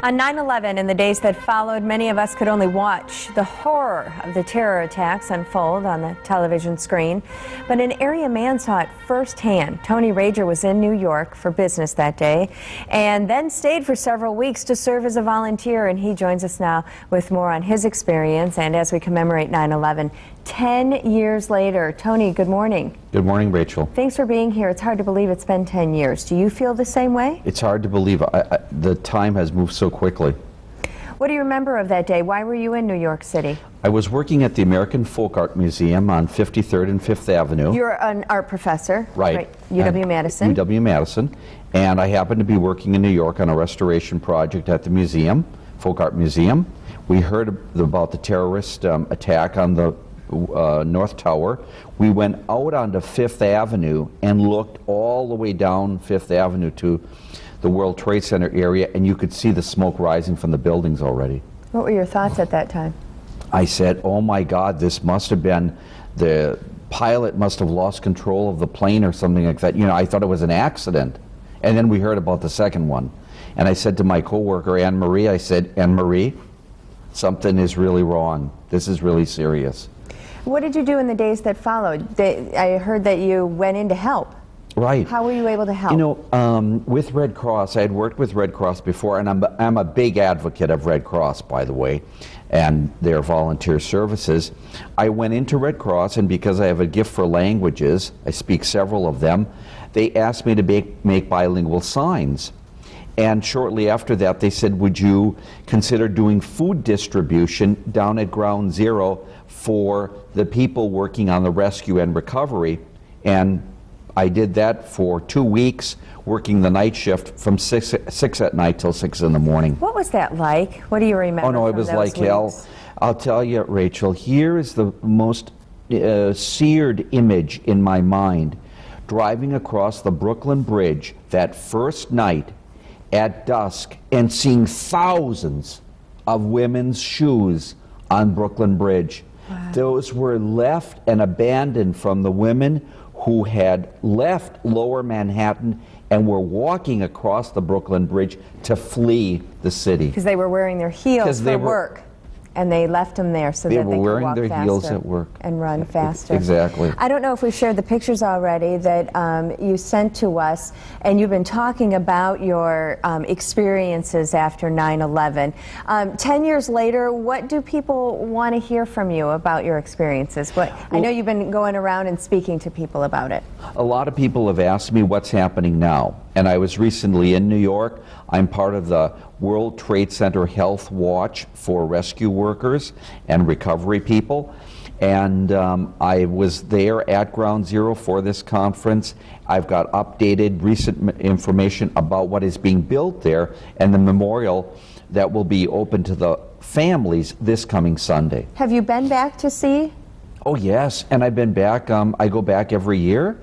On 9/11 and the days that followed, many of us could only watch the horror of the terror attacks unfold on the television screen. But an area man saw it firsthand. Tony Rajer was in New York for business that day and then stayed for several weeks to serve as a volunteer. And he joins us now with more on his experience and as we commemorate 9/11. 10 years later. Tony, good morning. Good morning, Rachel. Thanks for being here. It's hard to believe it's been 10 years. Do you feel the same way? It's hard to believe. The time has moved so quickly. What do you remember of that day? Why were you in New York City? I was working at the American Folk Art Museum on 53rd and 5th Avenue. You're an art professor. Right. UW-Madison. UW-Madison. And I happened to be working in New York on a restoration project at the museum, Folk Art Museum. We heard about the terrorist attack on the North Tower. We went out onto 5th Avenue and looked all the way down 5th Avenue to the World Trade Center area, and you could see the smoke rising from the buildings already. What were your thoughts at that time? I said, oh my God, this must have been, the pilot must have lost control of the plane or something like that. You know, I thought it was an accident. And then we heard about the second one. And I said to my coworker, Anne-Marie, I said, Anne-Marie, something is really wrong. This is really serious. What did you do in the days that followed? I heard that you went in to help. Right. How were you able to help? You know, with Red Cross, I had worked with Red Cross before, and I'm a big advocate of Red Cross, by the way, and their volunteer services. I went into Red Cross, and because I have a gift for languages, I speak several of them, they asked me to make bilingual signs. And shortly after that, they said, would you consider doing food distribution down at Ground Zero for the people working on the rescue and recovery? And I did that for 2 weeks, working the night shift from 6 at night till 6 in the morning. What was that like? What do you remember? Oh no, it was like hell. I'll tell you, Rachel, here is the most seared image in my mind. Driving across the Brooklyn Bridge that first night at dusk and seeing thousands of women's shoes on Brooklyn Bridge. Wow. Those were left and abandoned from the women who had left Lower Manhattan and were walking across the Brooklyn Bridge to flee the city. Because they were wearing their heels for work. And they left them there so that they could walk faster. They were wearing their heels at work. And run faster. Exactly. I don't know if we've shared the pictures already that you sent to us, and you've been talking about your experiences after 9/11. 10 years later, what do people want to hear from you about your experiences? I know you've been going around and speaking to people about it. A lot of people have asked me what's happening now. And I was recently in New York. I'm part of the World Trade Center Health Watch for rescue workers and recovery people. And I was there at Ground Zero for this conference. I've got updated recent information about what is being built there and the memorial that will be open to the families this coming Sunday. Have you been back to see? Oh yes, and I've been back, I go back every year,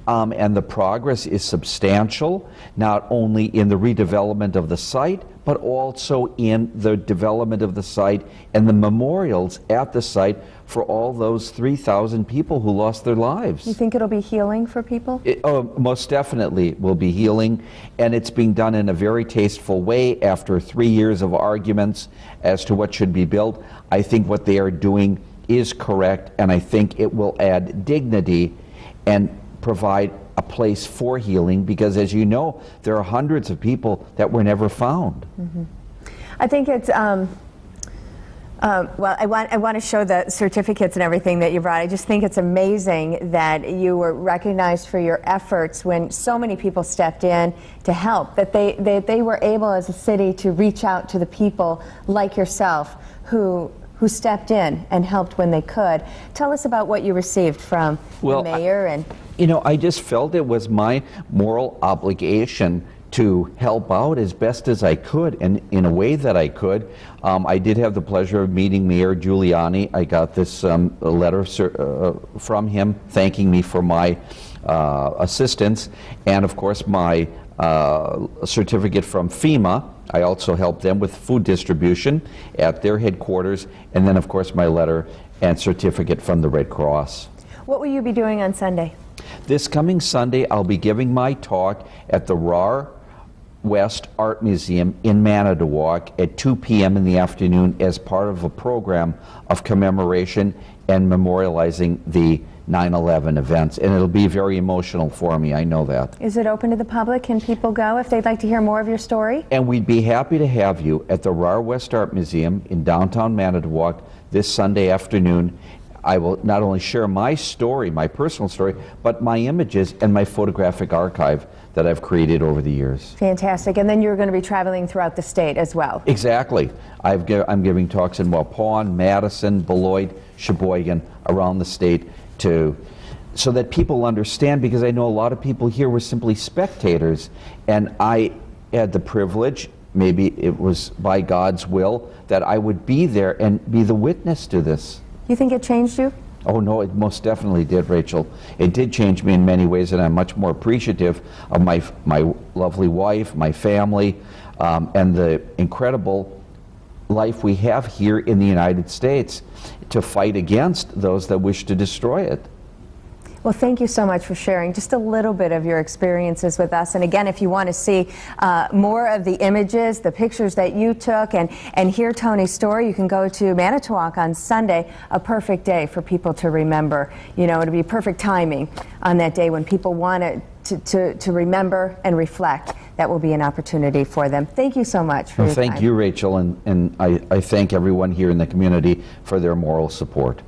and the progress is substantial, not only in the redevelopment of the site, but also in the development of the site and the memorials at the site for all those 3,000 people who lost their lives. You think it'll be healing for people? Most definitely will be healing, and it's being done in a very tasteful way after 3 years of arguments as to what should be built. I think what they are doing is correct, and I think it will add dignity and provide a place for healing, because as you know, there are hundreds of people that were never found. Mm-hmm. I think it's well, I want to show the certificates and everything that you brought. I just think it's amazing that you were recognized for your efforts when so many people stepped in to help, that they were able as a city to reach out to the people like yourself who stepped in and helped when they could. Tell us about what you received from the mayor. You know, I just felt it was my moral obligation to help out as best as I could and in a way that I could. I did have the pleasure of meeting Mayor Giuliani. I got this letter from him thanking me for my assistance, and of course my certificate from FEMA. I also helped them with food distribution at their headquarters, and then of course my letter and certificate from the Red Cross. What will you be doing on Sunday? This coming Sunday, I'll be giving my talk at the West Art Museum in Manitowoc at 2 p.m. in the afternoon as part of a program of commemoration and memorializing the 9/11 events, and it'll be very emotional for me, I know that. Is it open to the public? Can people go if they'd like to hear more of your story? And we'd be happy to have you at the RAR West Art Museum in downtown Manitowoc this Sunday afternoon. I will not only share my story, my personal story, but my images and my photographic archive that I've created over the years. Fantastic. And then you're going to be traveling throughout the state as well. Exactly. I'm giving talks in Waupun, Madison, Beloit, Sheboygan, around the state so that people understand, because I know a lot of people here were simply spectators, and I had the privilege, maybe it was by God's will, that I would be there and be the witness to this. You think it changed you? Oh no, it most definitely did, Rachel. It did change me in many ways, and I'm much more appreciative of my lovely wife, my family, and the incredible life we have here in the United States to fight against those that wish to destroy it. Well, thank you so much for sharing just a little bit of your experiences with us. And again, if you want to see more of the images, the pictures that you took, and hear Tony's story, you can go to Manitowoc on Sunday, a perfect day for people to remember. You know, it'll be perfect timing on that day when people want to remember and reflect. That will be an opportunity for them. Thank you so much for your time. Thank you, Rachel, and I thank everyone here in the community for their moral support.